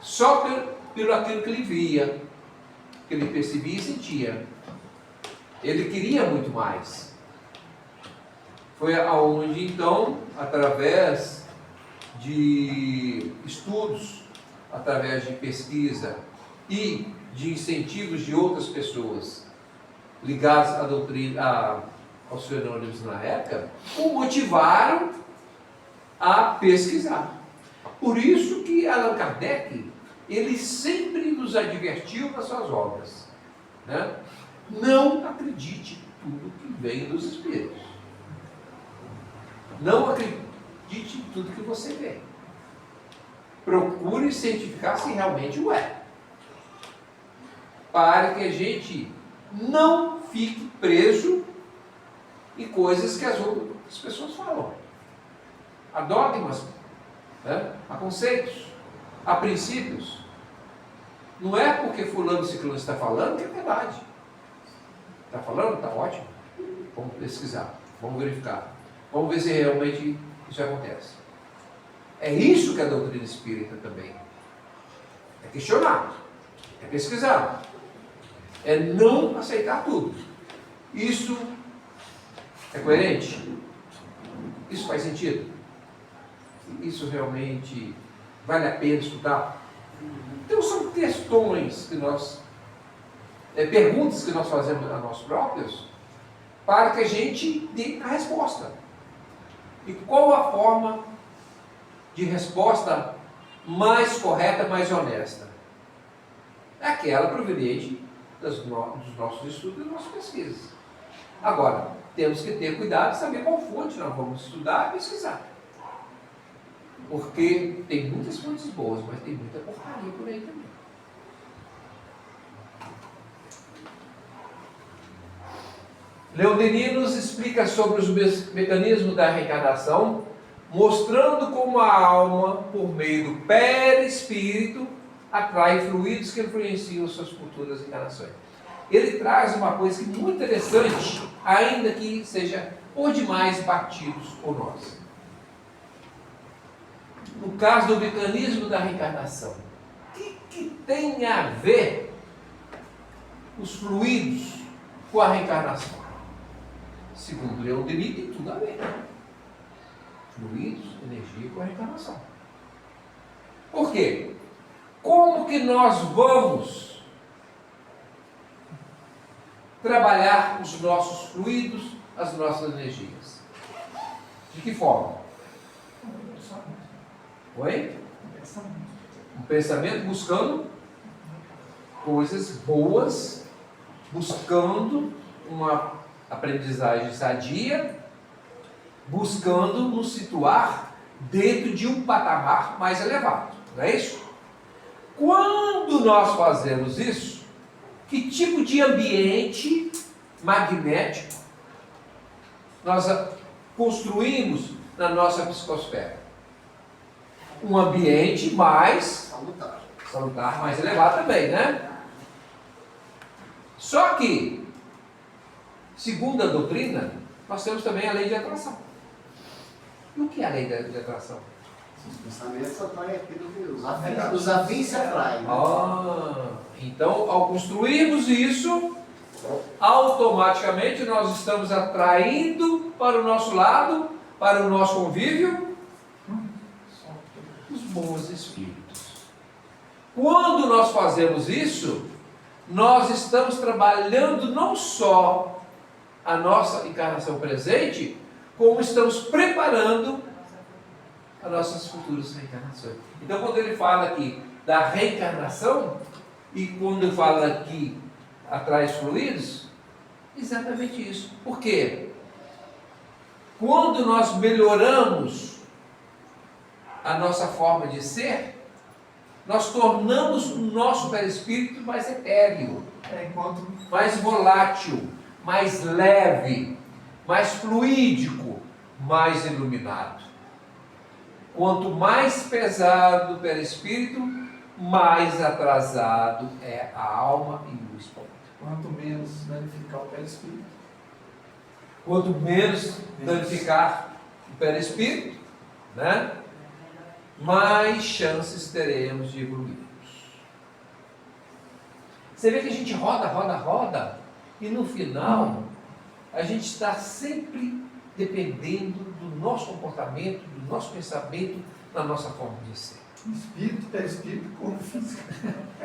só pelo aquilo que ele via, que ele percebia e sentia. Ele queria muito mais. Foi aonde então, através de estudos, através de pesquisa e de incentivos de outras pessoas ligadas à doutrina, aos fenômenos na época, o motivaram a pesquisar. Por isso que Allan Kardec, ele sempre nos advertiu nas suas obras, né? Não acredite em tudo que vem dos espíritos. Não acredite em tudo que você vê. Procure cientificar se realmente o é. Para que a gente não fique preso em coisas que as outras pessoas falam. Há dogmas, né? Há conceitos, há princípios. Não é porque fulano e ciclano está falando que é verdade. Está falando? Está ótimo. Vamos pesquisar, vamos verificar. Vamos ver se realmente isso acontece. É isso que é a doutrina espírita também. É questionar, é pesquisar, é não aceitar tudo. Isso é coerente? Isso faz sentido? Isso realmente vale a pena estudar? Então são questões que nós, perguntas que nós fazemos a nós próprios, para que a gente dê a resposta. E qual a forma de resposta mais correta, mais honesta? É aquela proveniente dos nossos estudos e das nossas pesquisas. Agora, temos que ter cuidado de saber qual fonte nós vamos estudar e pesquisar. Porque tem muitas fontes boas, mas tem muita porcaria por aí também. Leon Denis nos explica sobre os mecanismos da reencarnação, mostrando como a alma, por meio do perispírito, atrai fluidos que influenciam suas futuras encarnações. Ele traz uma coisa que é muito interessante, ainda que seja por demais batidos por nós. No caso do mecanismo da reencarnação, o que tem a ver os fluidos com a reencarnação? Segundo Leon Denis, tem tudo a ver. Fluidos, energia com a reencarnação. Por quê? Como que nós vamos trabalhar os nossos fluidos, as nossas energias? De que forma? Oi? Um pensamento buscando coisas boas, buscando uma aprendizagem sadia, buscando nos situar dentro de um patamar mais elevado, não é isso? Quando nós fazemos isso, que tipo de ambiente magnético nós construímos na nossa psicosfera? Um ambiente mais salutar, mais elevado também, né? Só que, segundo a doutrina, nós temos também a lei de atração. E o que é a lei de atração? Os pensamentos atraem aquilo que os afins se atraem. Então, ao construirmos isso, automaticamente nós estamos atraindo para o nosso lado, para o nosso convívio, os bons espíritos. Quando nós fazemos isso, nós estamos trabalhando não só a nossa encarnação presente, como estamos preparando as nossas futuras reencarnações. Então, quando ele fala aqui da reencarnação, E quando fala aqui atrás fluidos, exatamente isso. Por quê? Quando nós melhoramos a nossa forma de ser, nós tornamos o nosso perispírito mais etéreo, Enquanto mais volátil, mais leve, mais fluídico, mais iluminado. Quanto mais pesado o perispírito, mais atrasado é a alma e o espírito. quanto menos danificar o perispírito, Quanto menos danificar o perispírito, né, mais chances teremos de evoluirmos. Você vê que a gente roda, e no final a gente está sempre dependendo do nosso comportamento, do nosso pensamento, da nossa forma de ser. espírito, perispírito, corpo físico.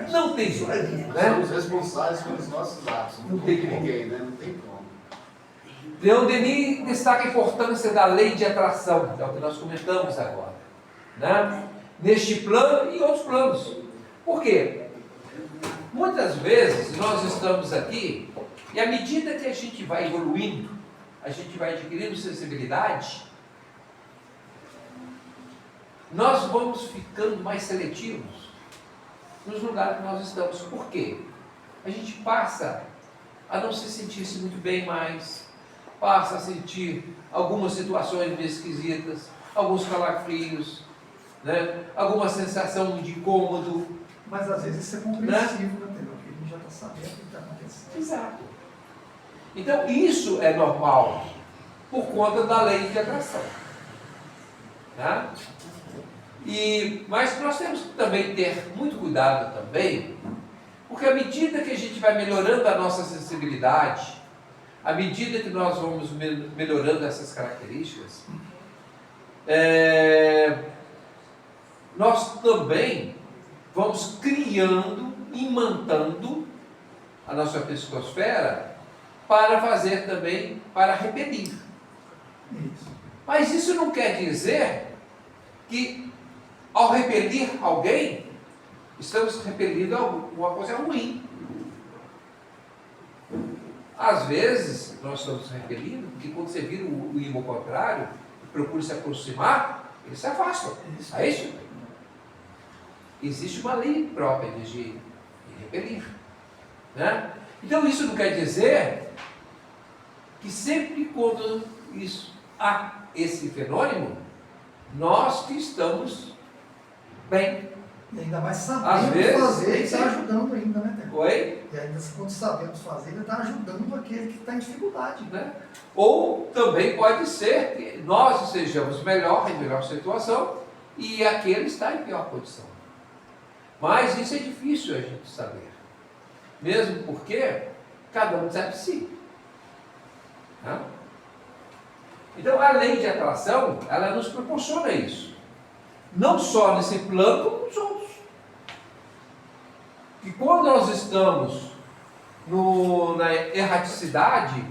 Não tem jeito, né? Somos responsáveis pelos nossos atos. Não tem como. ninguém, né? Não tem como. Leon Denis destaca a importância da lei de atração, é o que nós comentamos agora, né? Neste plano e outros planos. Por quê? Muitas vezes nós estamos aqui e à medida que a gente vai evoluindo, a gente vai adquirindo sensibilidade, nós vamos ficando mais seletivos nos lugares que nós estamos. Por quê? A gente passa a não se sentir-se muito bem mais, passa a sentir algumas situações meio esquisitas, alguns calafrios, né? Alguma sensação de incômodo. Mas às vezes isso é compreensível, né? Porque a gente já está sabendo o que está acontecendo. Exato. Então isso é normal, por conta da lei de atração. Tá? Mas nós temos que também ter muito cuidado também, porque à medida que a gente vai melhorando a nossa sensibilidade, à medida que nós vamos melhorando essas características, nós também vamos criando, imantando a nossa psicosfera para fazer também, para repelir. Isso. Mas isso não quer dizer que ao repelir alguém, estamos repelindo alguma coisa ruim. Às vezes, nós estamos repelindo, porque quando você vira o ímã contrário, procura se aproximar, ele se afasta. Isso. É isso? Existe uma lei própria de repelir. Né? Então, isso não quer dizer que sempre quando há esse fenômeno, nós que estamos bem. E ainda mais Às sabendo vezes, fazer, nem ele está sempre. ajudando ainda, né, Teco? Oi? E ainda quando sabemos fazer, ele está ajudando aquele que está em dificuldade. Né? Ou também pode ser que nós estejamos melhor, em melhor situação, e aquele está em pior condição. Mas isso é difícil a gente saber. Mesmo porque cada um sabe de si. Né? Então a lei de atração, ela nos proporciona isso. Não só nesse plano, como nos outros. E quando nós estamos na erraticidade,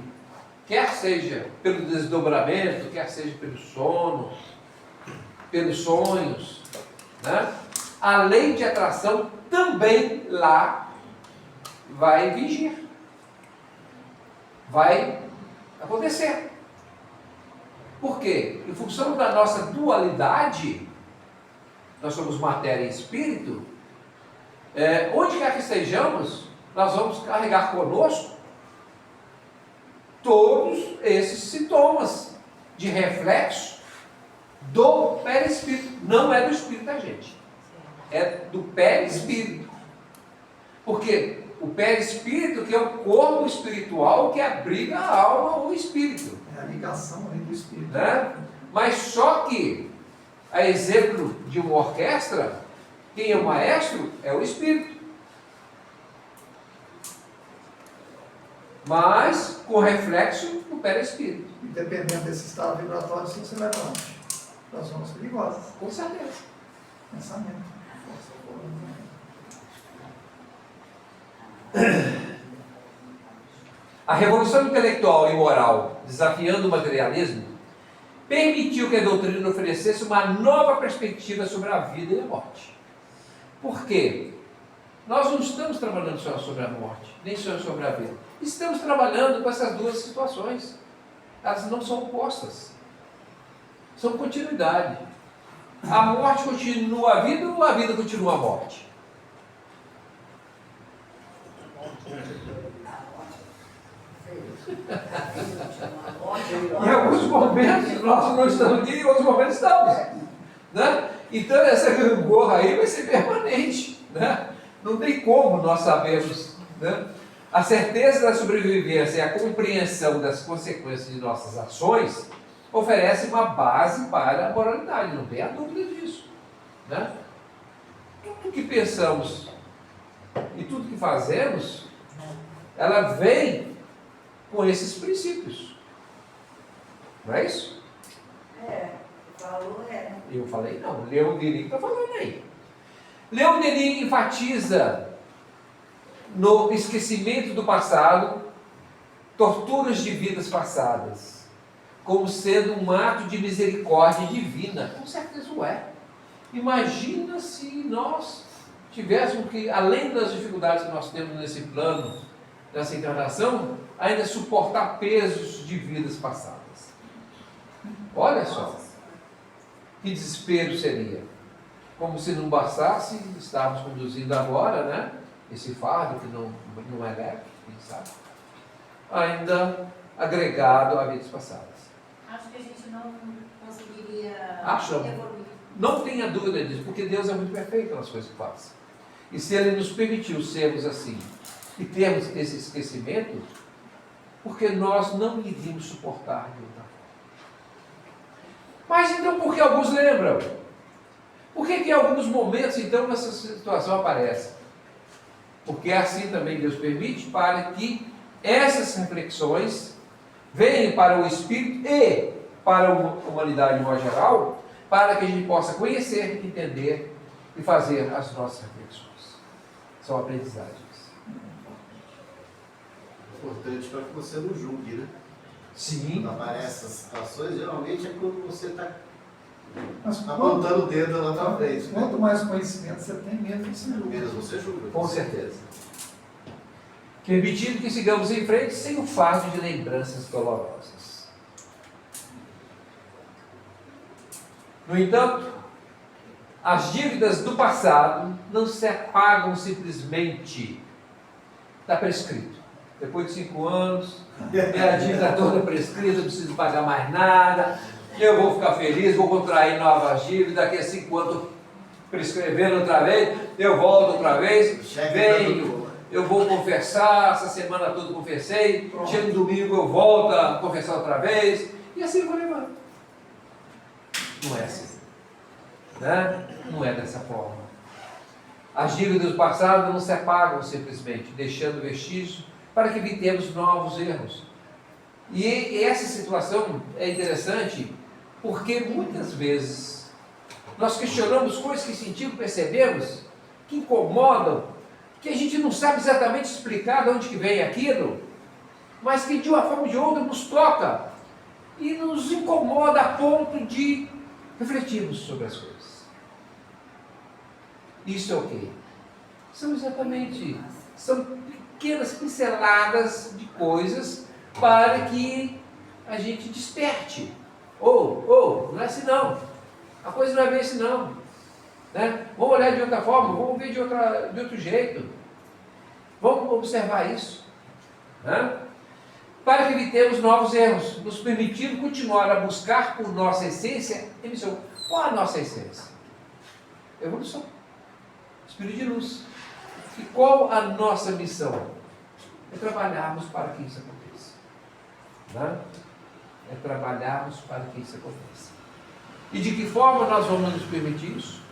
quer seja pelo desdobramento, quer seja pelo sono, pelos sonhos, né? A lei de atração também lá vai vigir, vai acontecer. Por quê? Em função da nossa dualidade, nós somos matéria e espírito, onde quer que estejamos, nós vamos carregar conosco todos esses sintomas de reflexo do perispírito. Não é do espírito da gente, é do perispírito. Porque o perispírito que é o corpo espiritual que abriga a alma ou o espírito. É a ligação ali do espírito. Né? Mas só que, a exemplo de uma orquestra, quem é o maestro é o espírito. Mas com reflexo do perispírito. E dependendo desse estado vibratório, se você vai para onde? Para as zonas perigosas. Com certeza. Pensamento. A revolução intelectual e moral, desafiando o materialismo, permitiu que a doutrina oferecesse uma nova perspectiva sobre a vida e a morte. Por quê? Nós não estamos trabalhando só sobre a morte, nem só sobre a vida. Estamos trabalhando com essas duas situações. Elas não são opostas. São continuidade. A morte continua a vida ou a vida continua a morte? Em alguns momentos nós não estamos aqui, em outros momentos estamos. Né? Então essa gangorra aí vai ser permanente. Né? Não tem como nós sabermos. Né? A certeza da sobrevivência e a compreensão das consequências de nossas ações oferece uma base para a moralidade, não tenha dúvida disso. Né? Tudo que pensamos e tudo que fazemos, ela vem com esses princípios. Não é isso? Falou, Eu falei não, Leon Denis está falando aí. Leon Denis enfatiza no esquecimento do passado, torturas de vidas passadas, como sendo um ato de misericórdia divina. Com certeza o é. Imagina se nós tivéssemos que, além das dificuldades que nós temos nesse plano, nessa encarnação, ainda suportar pesos de vidas passadas. Olha só, que desespero seria. Como se não bastasse, estarmos conduzindo agora, né? Esse fardo que não é leve, quem sabe, ainda agregado a vidas passadas. Acho que a gente não conseguiria Acham? evoluir. Não tenha dúvida disso, porque Deus é muito perfeito nas coisas que faz. E se Ele nos permitiu sermos assim, e termos esse esquecimento, porque nós não iríamos suportar de outra forma. Mas então por que alguns lembram? Por que em alguns momentos então essa situação aparece? Porque assim também Deus permite para que essas reflexões venham para o Espírito e para a humanidade em modo geral, para que a gente possa conhecer, entender e fazer as nossas reflexões. São aprendizagens. Importante para que você não julgue, né? Sim. Quando aparecem essas situações, geralmente é quando você está Mas quanto, apontando o dedo lá na frente. quanto mais conhecimento você tem, menos você julga. Menos você julga. Com certeza. Permitindo que sigamos em frente sem o fardo de lembranças dolorosas. No entanto, as dívidas do passado não se apagam simplesmente. Está prescrito. Depois de 5 anos, minha dívida toda prescrita, não preciso pagar mais nada, eu vou ficar feliz, vou contrair novas dívidas, daqui a 5 anos estou prescrevendo outra vez, eu volto outra vez, venho, eu vou confessar, essa semana toda confessei, chega no domingo eu volto a confessar outra vez, e assim eu vou levando. Não é assim. Né? Não é dessa forma. As dívidas do passado não se apagam simplesmente, deixando vestígios para que evitemos novos erros. E essa situação é interessante porque muitas vezes nós questionamos coisas que sentimos, percebemos, que incomodam, que a gente não sabe exatamente explicar de onde que vem aquilo, mas que de uma forma ou de outra nos toca e nos incomoda a ponto de refletirmos sobre as coisas. Isso é o quê? São pequenas pinceladas de coisas para que a gente desperte. Não é assim não. A coisa não é bem assim não. Né? Vamos olhar de outra forma, vamos ver de outro jeito. Vamos observar isso. Né? Para que evitemos novos erros, nos permitindo continuar a buscar por nossa essência e missão. Qual a nossa essência? Evolução. Espírito de luz. E qual a nossa missão? É trabalharmos para que isso aconteça. Né? É trabalharmos para que isso aconteça. E de que forma nós vamos nos permitir isso?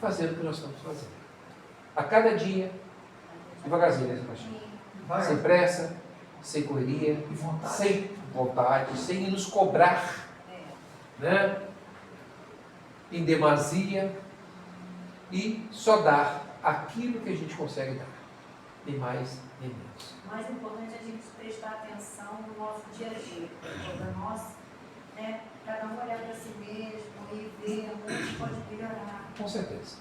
Fazendo o que nós estamos fazendo. A cada dia, devagarzinho, né, Sebastião? Sem pressa, sem correria, sem vontade, sem nos cobrar, né? Em demasia, e só dar aquilo que a gente consegue dar, nem mais nem menos. O mais importante é a gente prestar atenção no nosso dia a dia, toda nós, né? Cada um olhar para si mesmo e ver onde pode melhorar. Com certeza.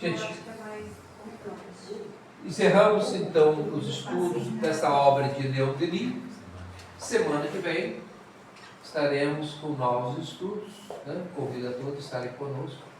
Eu Gente, acho que é mais Encerramos então os estudos dessa obra de Leon Denis. Semana que vem estaremos com novos estudos, né? Convido a todos a estarem conosco.